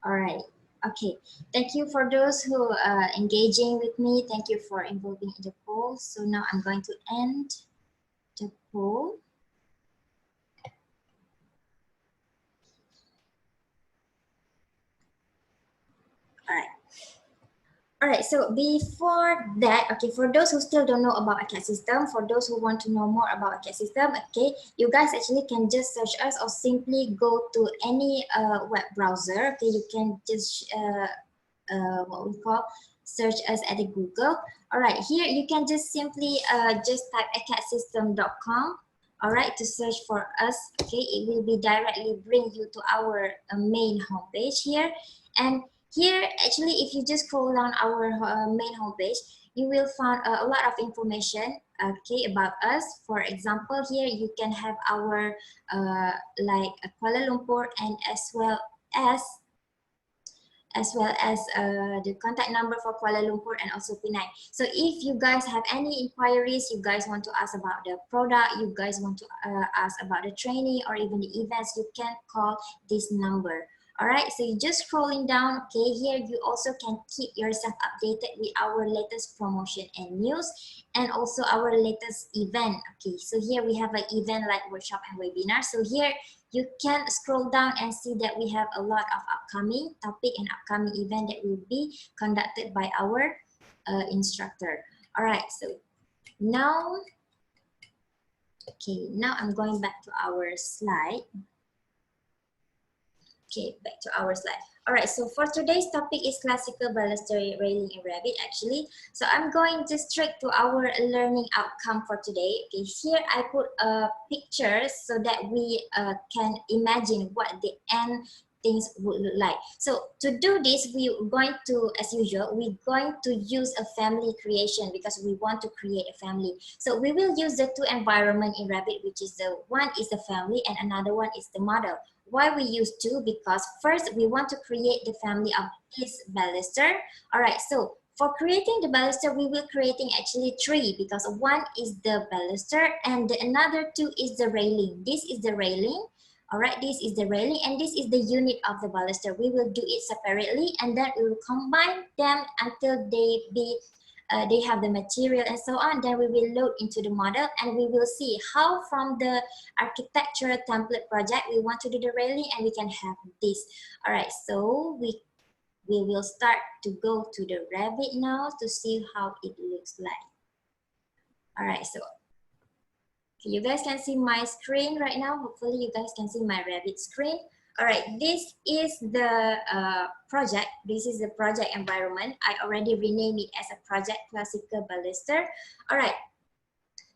All right. Okay. Thank you for those who are engaging with me. Thank you for involving in the poll. So now I'm going to end the poll. All right. All right, so before that, okay, for those who still don't know about Acad system, for those who want to know more about Acad system, okay, you guys actually can just search us or simply go to any web browser. Okay, you can just what we call search us at the Google. All right, here you can just simply just type acadsystems.com. All right, to search for us. Okay, it will be directly bring you to our main homepage here. And here, actually, if you just scroll down our main homepage, you will find a lot of information, okay, about us. For example, here you can have our like Kuala Lumpur and as well as the contact number for Kuala Lumpur and also Penang. So if you guys have any inquiries, you guys want to ask about the product, you guys want to ask about the training or even the events, you can call this number. All right, so you just scrolling down. Okay, here you also can keep yourself updated with our latest promotion and news and also our latest event. Okay, so here we have an event like workshop and webinar. So here you can scroll down and see that we have a lot of upcoming topic and upcoming event that will be conducted by our instructor. All right, so now, okay, now I'm going back to our slide. Okay, back to our slide. All right, so for today's topic is classical baluster railing in Revit actually. So I'm going just straight to our learning outcome for today. Okay, here I put pictures so that we can imagine what the end things would look like. So to do this, we're going to, as usual, we're going to use a family creation because we want to create a family. So we will use the two environment in Revit, which is the one is the family and another one is the model. Why we use two? Because first we want to create the family of this baluster. All right, so for creating the baluster, we will creating actually three because one is the baluster and the another two is the railing. This is the railing. All right, this is the railing and this is the unit of the baluster. We will do it separately and then we will combine them until they have the material and so on. Then we will load into the model and we will see how from the architectural template project we want to do the railing and we can have this. All right, so we will start to go to the Revit now to see how it looks like. All right, so you guys can see my screen right now. Hopefully you guys can see my Revit screen. All right, this is the project. This is the project environment. I already renamed it as a project classical baluster. All right.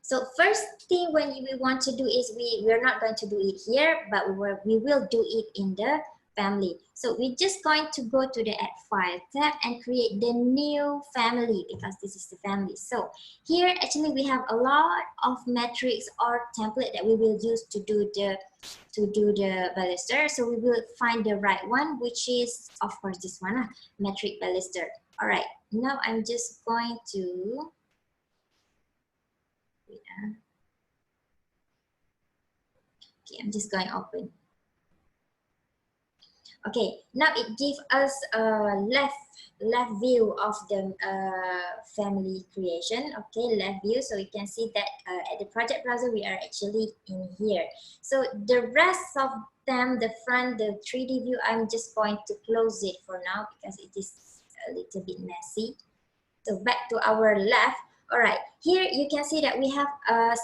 So first thing when we want to do is we're not going to do it here, but we will do it in the family. So we're just going to go to the Add File tab and create the new family because this is the family. So here actually we have a lot of metrics or template that we will use to do the baluster. So we will find the right one, which is of course this one, metric baluster. All right, now I'm just going to okay, I'm just going to open. Okay, now it gives us a left view of the family creation. Okay, left view. So you can see that at the project browser, we are actually in here. So the rest of them, the front, the 3D view, I'm just going to close it for now because it is a little bit messy. So back to our left. All right, here you can see that we have a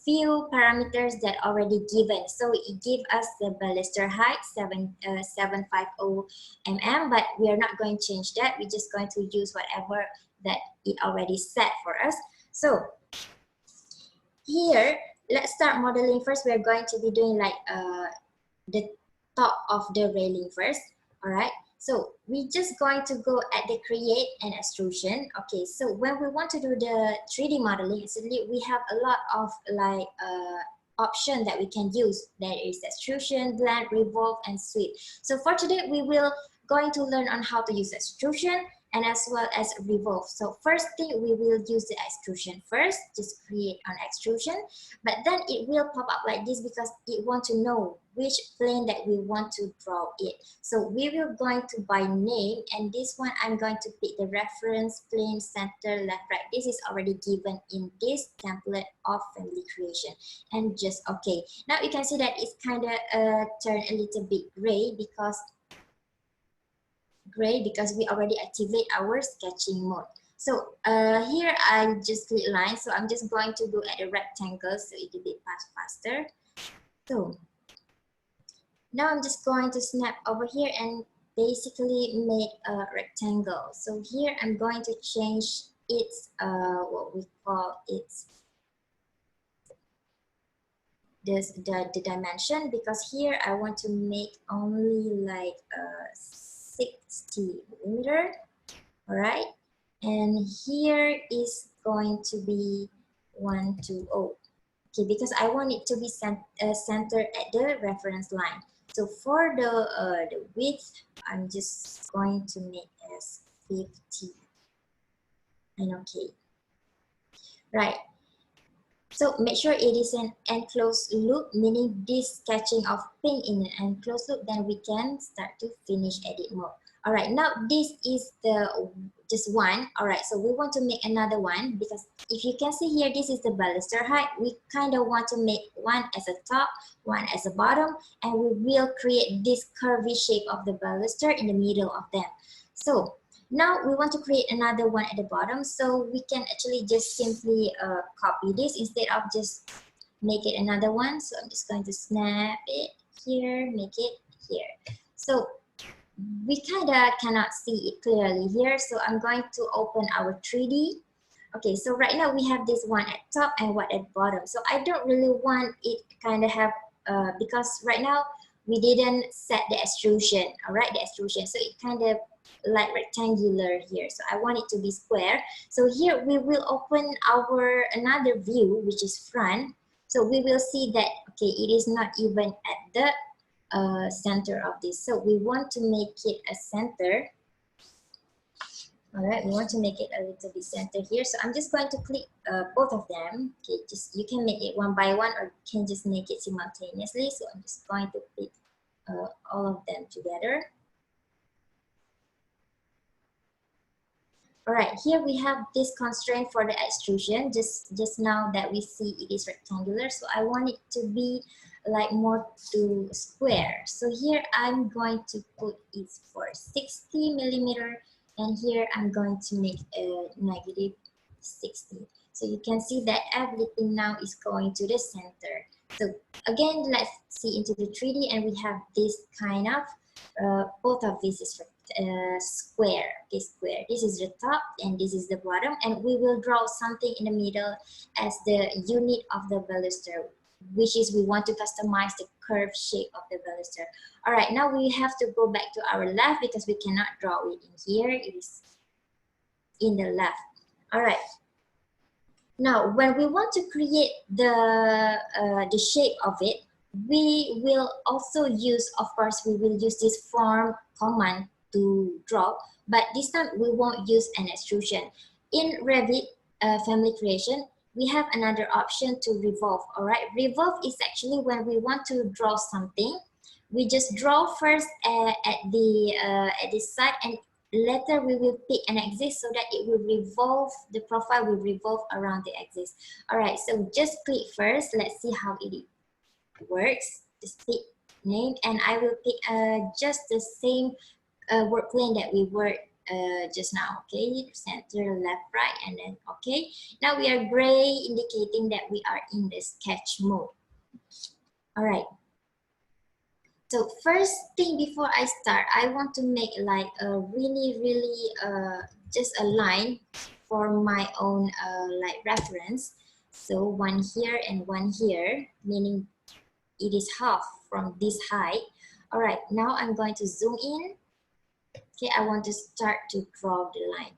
few parameters that already given. So it gives us the baluster height 750 mm, but we are not going to change that. We're just going to use whatever that it already set for us. So here, let's start modeling first. We're going to be doing like the top of the railing first. All right. So we're just going to go at the create and extrusion. Okay, so when we want to do the 3D modeling, actually we have a lot of like option that we can use. There is extrusion, blend, revolve, and sweep. So for today, we will going to learn on how to use extrusion and as well as revolve. So first thing, we will use the extrusion first, just create an extrusion, but then it will pop up like this because it want to know which plane that we want to draw it. So we will going to by name, and this one I'm going to pick the reference plane, center, left, right. This is already given in this template of family creation, and just okay. Now you can see that it's kind of turned a little bit gray because we already activate our sketching mode. So here I just click line, so I'm just going to do at a rectangle so it will be faster. So now I'm just going to snap over here and basically make a rectangle. So here I'm going to change its what we call its the dimension, because here I want to make only like 60 millimeter. All right, and here is going to be 120. Okay, because I want it to be centered at the reference line. So for the width, I'm just going to make as 50. And okay, right. So make sure it is an enclosed loop, meaning this sketching of pink in an enclosed loop, then we can start to finish edit mode. All right, now this is the just one. All right, so we want to make another one, because if you can see here, this is the baluster height. We kind of want to make one as a top, one as a bottom, and we will create this curvy shape of the baluster in the middle of them. So now we want to create another one at the bottom, so we can actually just simply copy this instead of just make it another one. So I'm just going to snap it here, make it here. So we kind of cannot see it clearly here, so I'm going to open our 3D. Okay, so right now we have this one at top and one at bottom. So I don't really want it kind of have, because right now we didn't set the extrusion, all right, the extrusion. So it kind of like rectangular here. So I want it to be square. So here we will open our another view, which is front. So we will see that, okay, it is not even at the center of this. So we want to make it a center. All right, we want to make it a little bit center here. So I'm just going to click both of them. Okay, just you can make it one by one, or you can just make it simultaneously. So I'm just going to click all of them together. All right, here we have this constraint for the extrusion. Just now that we see it is rectangular, so I want it to be like more to square. So here I'm going to put it for 60 millimeter, and here I'm going to make a negative 60. So you can see that everything now is going to the center. So again, let's see into the 3D, and we have this kind of both of this is square. Okay, square. This is the top and this is the bottom, and we will draw something in the middle as the unit of the baluster, which is we want to customize the curved shape of the baluster. All right, now we have to go back to our left because we cannot draw it in here. It is in the left. All right. Now, when we want to create the shape of it, we will also use, of course, we will use this form command to draw, but this time we won't use an extrusion. In Revit family creation, we have another option to revolve. All right, revolve is actually when we want to draw something, we just draw first at this side, and later we will pick an axis so that it will revolve, the profile will revolve around the axis. All right, so just click first. Let's see how it works. Just pick name, and I will pick just the same work plane that we worked just now. Okay, center, left, right, and then okay. Now we are gray, indicating that we are in the sketch mode. All right. So first thing before I start, I want to make like a really just a line for my own like reference. So one here and one here, meaning it is half from this height. All right, now I'm going to zoom in. Okay, I want to start to draw the line.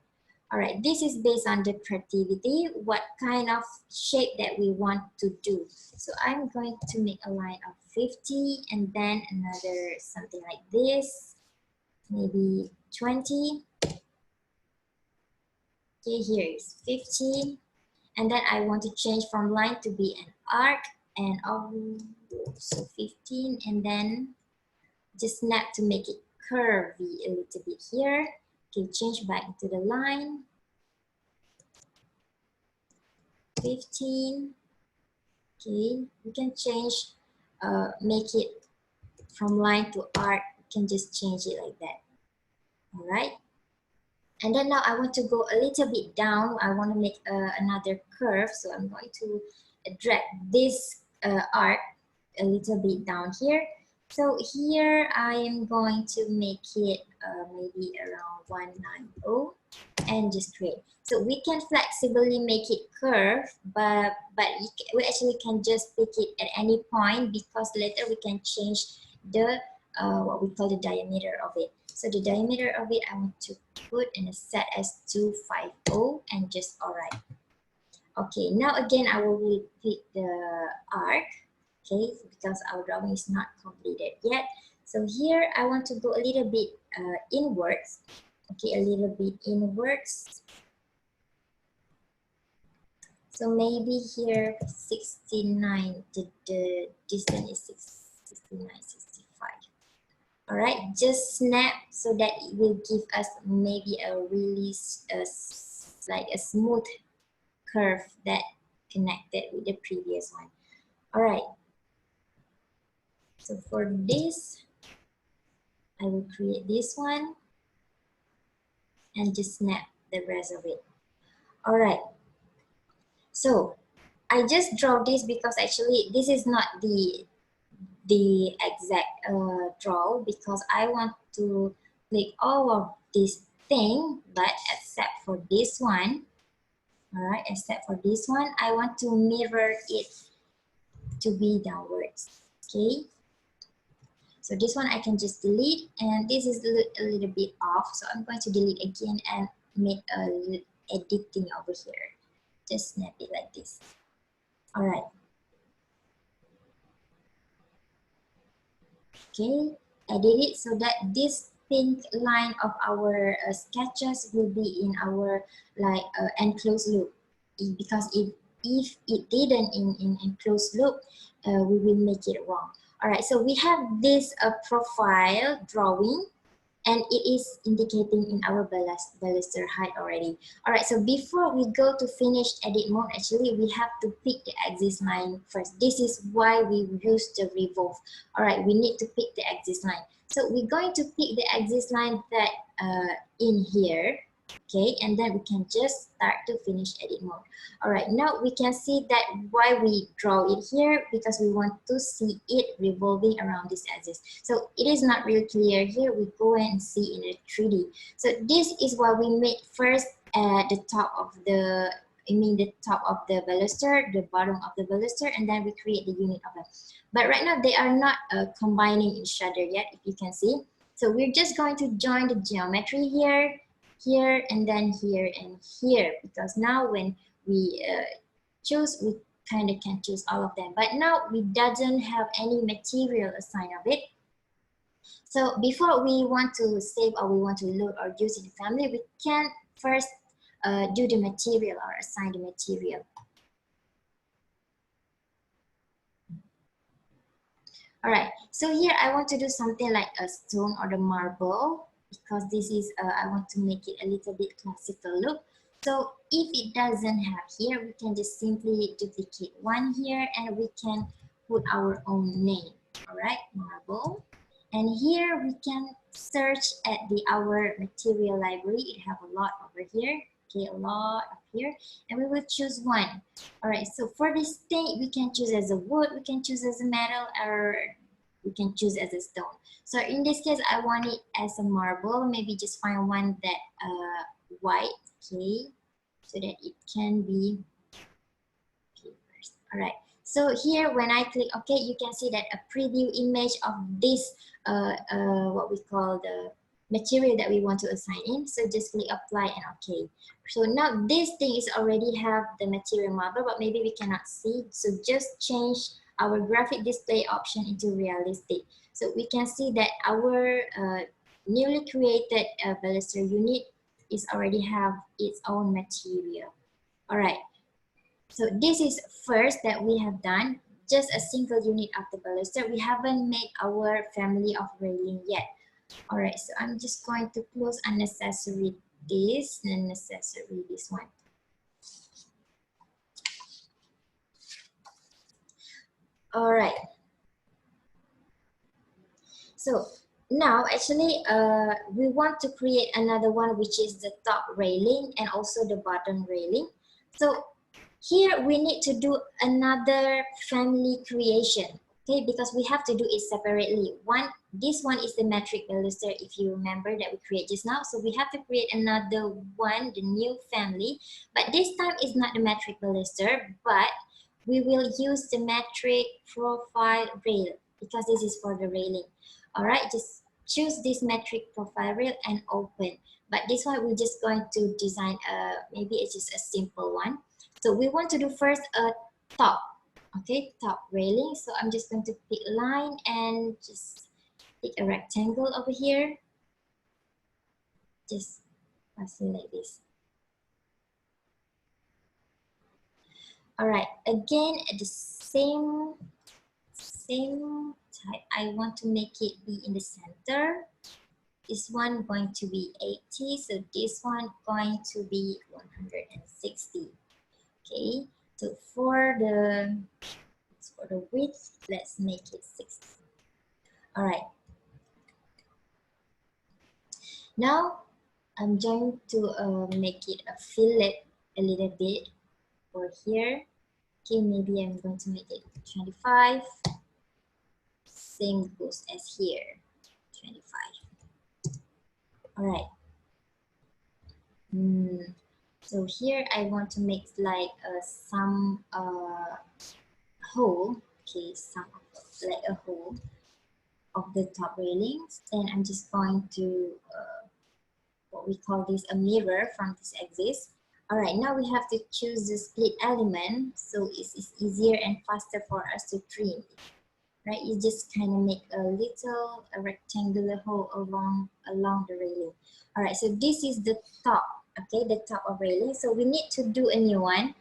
All right, this is based on the creativity, what kind of shape that we want to do. So I'm going to make a line of 50 and then another something like this, maybe 20. Okay, here is 15. And then I want to change from line to be an arc, and so 15, and then just snap to make it curvy a little bit here. Okay, change back into the line. 15. Okay, we can change, make it from line to arc. You can just change it like that. All right. And then now I want to go a little bit down. I want to make another curve. So I'm going to drag this arc a little bit down here. So here I am going to make it maybe around 190 and just create. So we can flexibly make it curve, but we actually can just pick it at any point, because later we can change the what we call the diameter of it. So the diameter of it I want to put in a set as 250 and just alright. Okay, now again I will repeat the arc, okay, because our drawing is not completed yet. So here I want to go a little bit inwards, okay, a little bit inwards. So maybe here 69, the distance is 69, 65. All right, just snap so that it will give us maybe a really like a smooth curve that connected with the previous one. All right, so for this, I will create this one and just snap the rest of it. All right, so I just draw this because actually this is not the exact draw, because I want to click all of this thing, but except for this one. All right, except for this one, I want to mirror it to be downwards. Okay, so this one I can just delete, and this is a little bit off, so I'm going to delete again and make a little editing over here. Just snap it like this. All right. Okay, edit it so that this pink line of our sketches will be in our like enclosed loop, because if it didn't in enclosed loop, we will make it wrong. All right, so we have this profile drawing, and it is indicating in our baluster height already. All right, so before we go to finish edit mode, actually we have to pick the axis line first. This is why we use the revolve. All right, we need to pick the axis line. So we're going to pick the axis line that in here. Okay, and then we can just start to finish edit mode. All right, now we can see that why we draw it here, because we want to see it revolving around this axis. So it is not really clear here. We go and see in a 3D. So this is what we made first at the top of the, the top of the baluster, the bottom of the baluster, and then we create the unit of it. But right now they are not combining each other yet, if you can see. So we're just going to join the geometry here, here, and then here and here, because now when we choose, we kind of can choose all of them, but now we doesn't have any material assigned of it. So before we want to save or we want to load or use in the family, we can first do the material or assign the material. All right, so here I want to do something like a stone or the marble, because this is, I want to make it a little bit classical look. So if it doesn't have here, we can just simply duplicate one here and we can put our own name. All right, marble. And here we can search at our material library. It have a lot over here. Okay, a lot up here, and we will choose one. All right, so for this thing, we can choose as a wood, we can choose as a metal, or we can choose as a stone. So in this case, I want it as a marble. Maybe just find one that white, okay, so that it can be okay first. All right. So here, when I click OK, you can see that a preview image of this, what we call the material that we want to assign in. So just click apply and OK. So now this thing is already have the material marble, but maybe we cannot see. So just change our graphic display option into realistic. So we can see that our newly created baluster unit it already have its own material. All right, so this is first that we have done, just a single unit of the baluster. We haven't made our family of railing yet. All right, so I'm just going to close unnecessary this and necessary this one. All right. So now actually we want to create another one, which is the top railing and also the bottom railing. So here we need to do another family creation, okay, because we have to do it separately. This one is the metric baluster, if you remember that we create just now. So we have to create another one, the new family, but this time is not the metric baluster, but we will use the metric profile rail because this is for the railing. All right, just choose this metric profile rail and open. But this one we're just going to design maybe it's just a simple one. So we want to do first a top, okay, top railing. So I'm just going to pick line and just pick a rectangle over here. Just pass it like this. All right, again, at the same type, I want to make it be in the center. This one going to be 80, so this one going to be 160. Okay, so for the width, let's make it 60. All right. Now I'm going to make it a fillet a little bit for here. Okay, maybe I'm going to make it 25. Same goes as here, 25. All right. So here I want to make like some hole. Okay, like a hole of the top railings. Then I'm just going to what we call this a mirror from this axis. All right, now we have to choose the split element, so it's easier and faster for us to trim. Right, you just kind of make a little rectangular hole along the railing. All right, so this is the top. Okay, the top of railing. So we need to do a new one.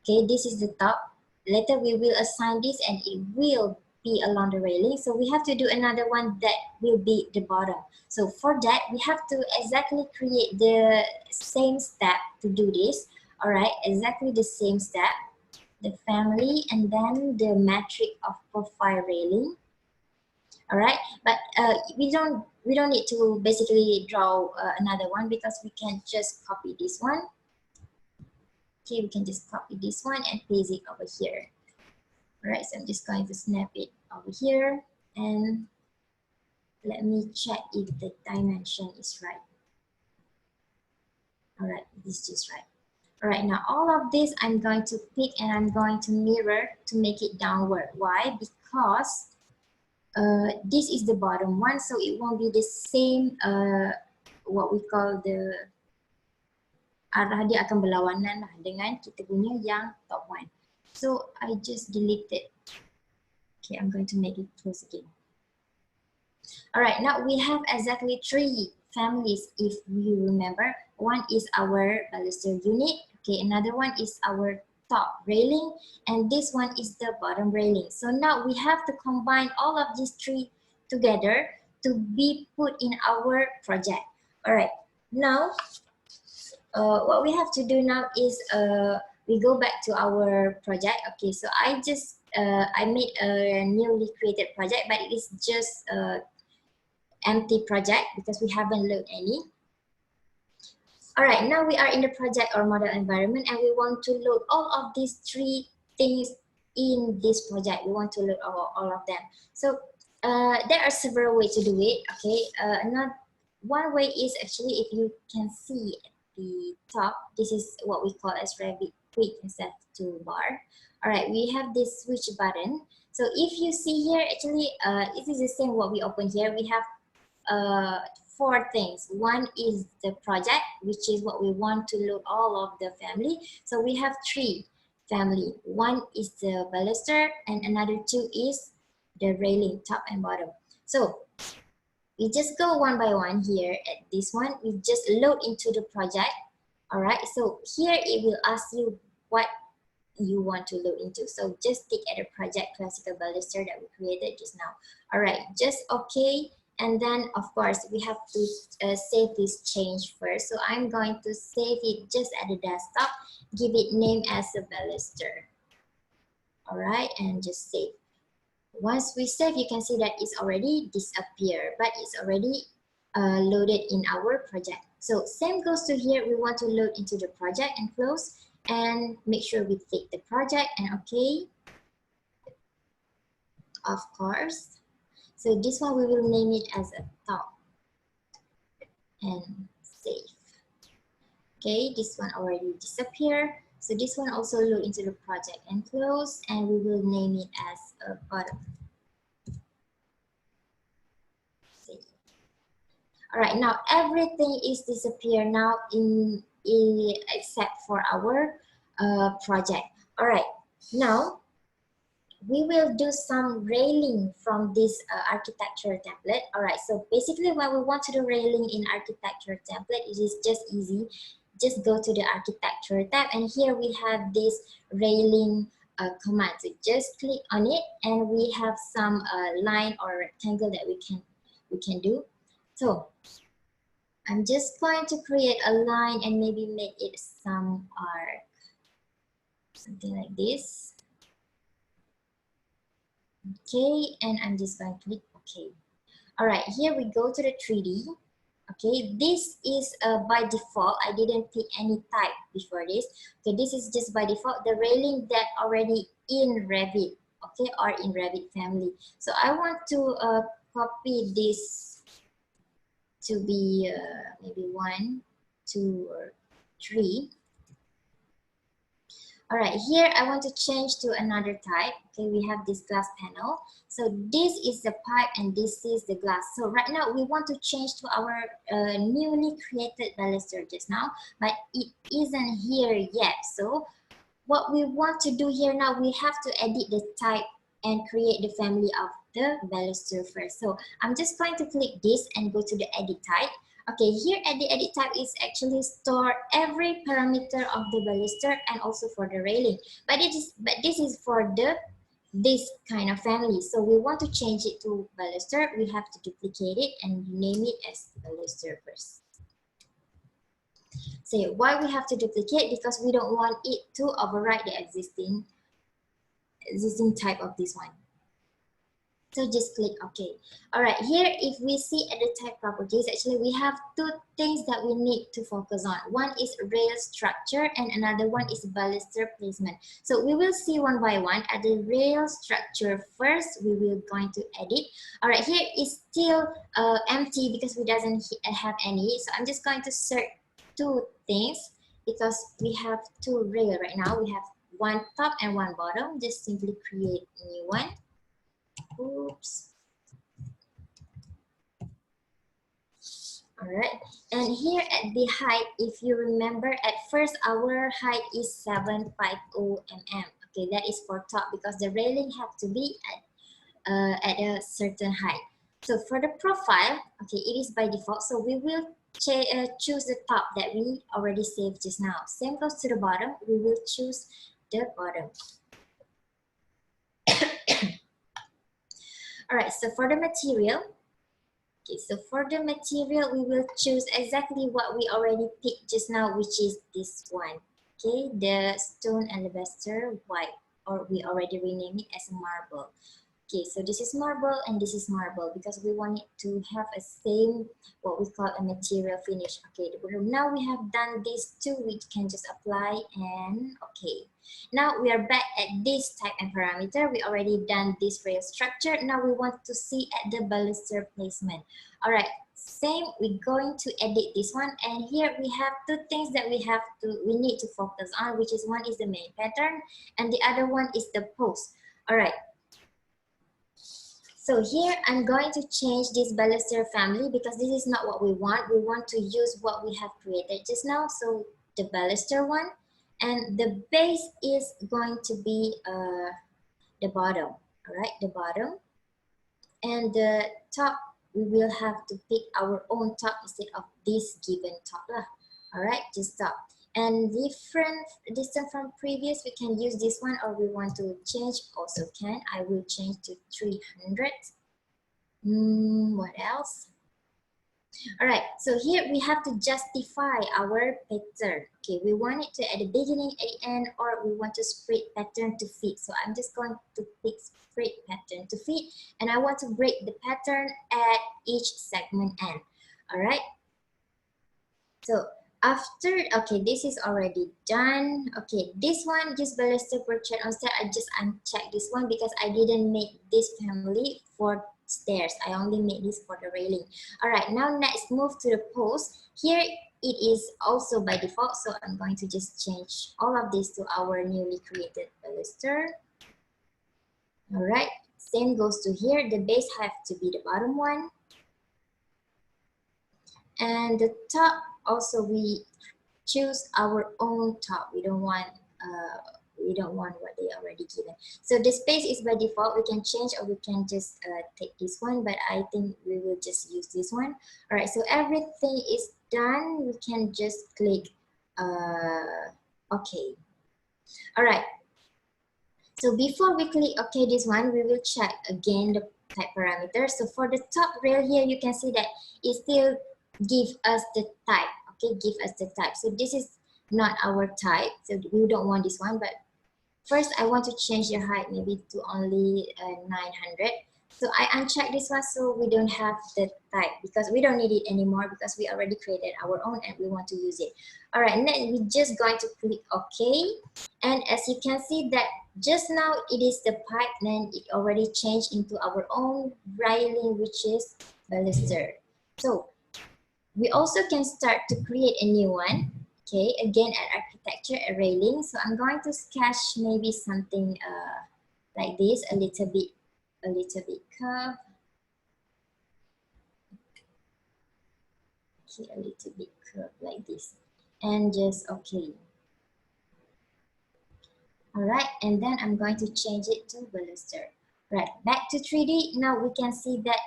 Okay, this is the top. Later we will assign this and it will be along the railing. So we have to do another one that will be the bottom. So for that, we have to exactly create the same step to do this. All right, exactly the same step. The family and then the metric of profile railing. All right, but we don't need to basically draw another one because we can just copy this one. Okay, we can just copy this one and paste it over here. All right, so I'm just going to snap it over here and let me check if the dimension is right. All right, this is just right. All right, now all of this I'm going to pick and I'm going to mirror to make it downward. Why? Because this is the bottom one, so it won't be the same what we call the arah dia akan berlawanan lah dengan kita punya yang top one. So I just delete it. Okay, I'm going to make it close again. All right, now we have exactly 3 families if you remember. One is our baluster unit. Okay, another one is our top railing, and this one is the bottom railing. So now we have to combine all of these 3 together to be put in our project. All right, now what we have to do now is we go back to our project. Okay, so I made a newly created project, but it is just empty project because we haven't loaded any. All right, now we are in the project or model environment and we want to load all of these 3 things in this project. We want to load all of them. So there are several ways to do it. Okay, one way is actually if you can see at the top, this is what we call as Revit quick access toolbar. All right, we have this switch button. So if you see here, actually it is the same what we open here. We have 4 things. One is the project, which is what we want to load all of the family. So we have 3 family. One is the baluster and another 2 is the railing, top and bottom. So we just go one by one here at this one. We just load into the project. All right, so here it will ask you what you want to load into. So just click at the project classical baluster that we created just now. All right, just okay. And then of course we have to save this change first. So I'm going to save it just at the desktop, give it name as a baluster. All right, and just save. Once we save, you can see that it's already disappeared, but it's already loaded in our project. So same goes to here. We want to load into the project and close, and make sure we click the project and okay. Of course. So this one we will name it as a top and save. Okay, this one already disappeared. So this one also load into the project and close, and we will name it as a bottom. Save. All right, now everything is disappeared now except for our project. All right, now we will do some railing from this architecture template. All right, so basically when we want to do railing in architecture template, it is just easy. Just go to the architecture tab, and here we have this railing command. So just click on it, and we have some line or rectangle that we can do. So I'm just going to create a line and maybe make it some arc, something like this. Okay, and I'm just going to click OK. All right, here we go to the 3D. Okay, this is by default. I didn't pick any type before this. Okay, this is just by default, the railing that already in Revit, okay, or in Revit family. So I want to copy this to be maybe 1, 2, or 3. All right, here I want to change to another type. Okay, we have this glass panel. So this is the pipe and this is the glass. So right now we want to change to our newly created baluster just now, but it isn't here yet. So what we want to do here now, we have to edit the type and create the family of the baluster first. So I'm just going to click this and go to the edit type. Okay, here at the edit type is actually store every parameter of the baluster and also for the railing. But this is for this kind of family. So we want to change it to baluster. We have to duplicate it and name it as baluster first. So why we have to duplicate? Because we don't want it to override the existing type of this one. So just click OK. All right, here if we see at the type properties, actually we have two things that we need to focus on. One is rail structure and another one is baluster placement. So we will see one by one. At the rail structure first, we will going to edit. All right, here is still empty because we doesn't have any. So I'm just going to search two things because we have two rail right now. We have one top and one bottom. Just simply create a new one. Oops. All right, and here at the height, if you remember, at first our height is 750 mm. Okay, that is for top because the railing have to be at a certain height. So for the profile, okay, it is by default. So we will choose the top that we already saved just now. Same goes to the bottom. We will choose the bottom. All right, so for the material, okay, so for the material, we will choose exactly what we already picked just now, which is this one, okay, the stone alabaster white, or we already renamed it as marble. Okay, so this is marble and this is marble because we want it to have a same, what we call a material finish. Okay, now we have done these two, we can just apply and okay. Now we are back at this type and parameter. We already done this rail structure. Now we want to see at the baluster placement. All right, same, we're going to edit this one. And here we have two things that we need to focus on, which is one is the main pattern and the other one is the post. All right. So here I'm going to change this baluster family because this is not what we want. We want to use what we have created just now. So the baluster one, and the base is going to be the bottom. All right, the bottom, and the top we will have to pick our own top instead of this given top lah. All right, just top. And different distance from previous, we can use this one, or we want to change also can. I will change to 300. What else? All right, so here we have to justify our pattern. Okay, we want it to at the beginning, at the end, or we want to spread pattern to fit. So I'm just going to pick spread pattern to fit, and I want to break the pattern at each segment end. All right. So after, okay, this is already done. Okay, this one, use baluster portrait on stairs. I just unchecked this one because I didn't make this family for stairs. I only made this for the railing. All right, now next move to the post. Here it is also by default, so I'm going to just change all of this to our newly created baluster. All right, same goes to here. The base have to be the bottom one. And the top also, we choose our own top. We don't want what they already given. So the space is by default. We can change, or we can just take this one, but I think we will just use this one. All right, so everything is done. We can just click okay. All right, so before we click okay this one, we will check again the type parameter. So for the top rail here, you can see that it still give us the type. Okay, give us the type. So this is not our type, so we don't want this one. But first I want to change the height maybe to only 900. So I uncheck this one, so we don't have the type because we don't need it anymore, because we already created our own and we want to use it. All right, and then we're just going to click OK. And as you can see that just now it is the pipe, then it already changed into our own railing, which is baluster. So we also can start to create a new one. Okay, again at architecture, a railing. So I'm going to sketch maybe something like this, a little bit curved. Okay, a little bit curved like this, and just okay. All right, and then I'm going to change it to baluster. Right, back to 3D. Now we can see that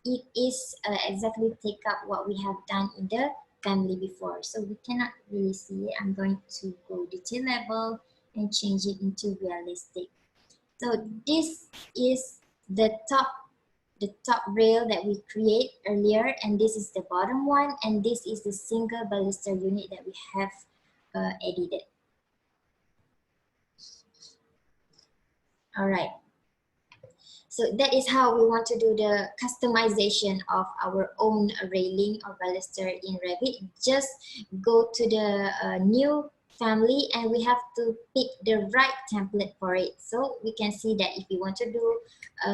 it is exactly take up what we have done in the family before. So we cannot really see it. I'm going to go detail level and change it into realistic. So this is the top rail that we create earlier, and this is the bottom one, and this is the single baluster unit that we have edited. All right. So that is how we want to do the customization of our own railing or baluster in Revit. Just go to the new family, and we have to pick the right template for it. So we can see that if we want to do,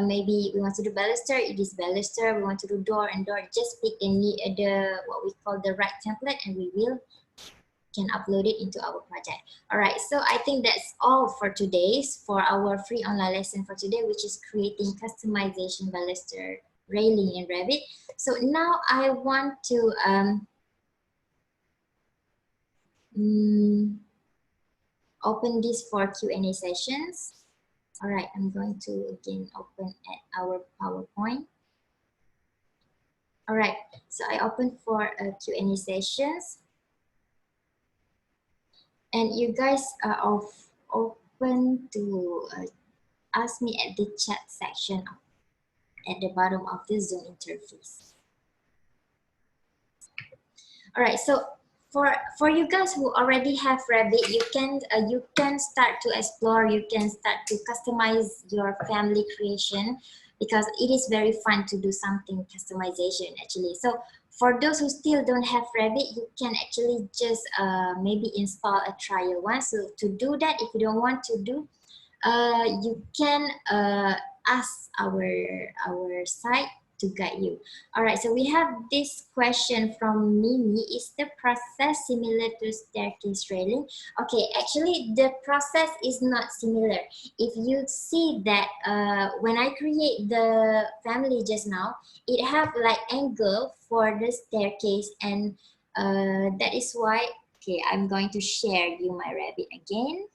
maybe we want to do baluster, it is baluster. We want to do door and door, just pick the what we call the right template, and we can upload it into our project. All right, so I think that's all for for our free online lesson for today, which is creating customization baluster railing in Revit. So now I want to open this for Q&A sessions. All right, I'm going to again open at our PowerPoint. All right, so I open for Q&A sessions. And you guys are open to ask me at the chat section at the bottom of the Zoom interface. All right, so for you guys who already have Revit, you can start to explore. You can start to customize your family creation, because it is very fun to do something customization actually. So for those who still don't have Revit, you can actually just maybe install a trial one. So to do that, if you don't want to do, you can ask our site to guide you. All right, so we have this question from Mimi. Is the process similar to staircase railing? Okay, actually the process is not similar. If you see that when I create the family just now, it have like angle for the staircase, and that is why, okay, I'm going to share you my Revit again.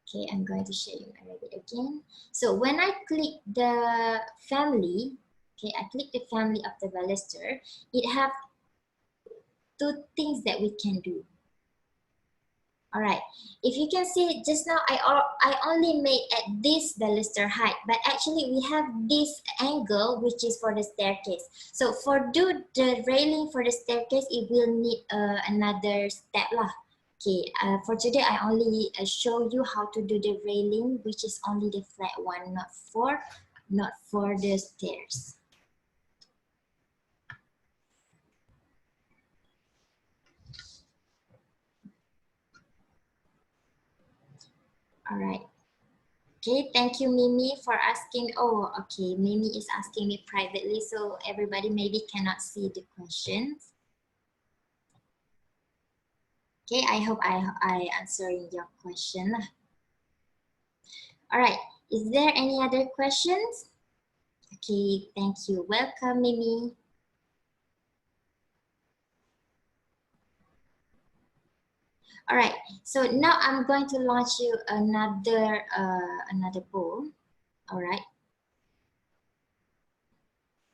Okay, I'm going to show you my Revit again. So when I click the family, okay, I click the family of the baluster, it have two things that we can do. All right, if you can see just now, I only made at this baluster height, but actually we have this angle which is for the staircase. So for do the railing for the staircase, it will need another step lah. Okay, for today I only show you how to do the railing, which is only the flat one, not for the stairs. All right. Okay, thank you, Mimi, for asking. Oh, okay, Mimi is asking me privately, so everybody maybe cannot see the questions. Okay, I hope I answering your question. All right, is there any other questions? Okay, thank you. Welcome, Mimi. All right, so now I'm going to launch you another poll. All right.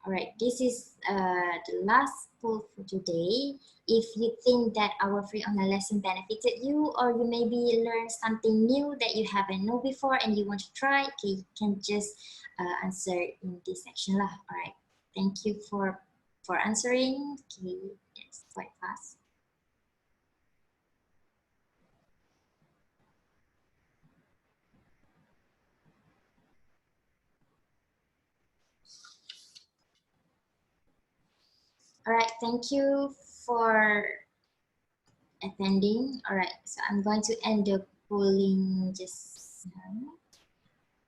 All right, this is the last poll for today. If you think that our free online lesson benefited you, or you maybe learned something new that you haven't known before and you want to try, okay, you can just answer in this section lah. All right, thank you for answering. Okay, yes, quite fast. All right, thank you for attending. All right, so I'm going to end the polling just now.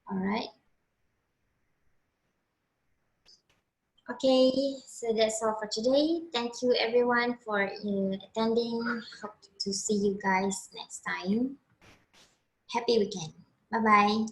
All right. Okay, so that's all for today. Thank you everyone for attending. Hope to see you guys next time. Happy weekend. Bye-bye.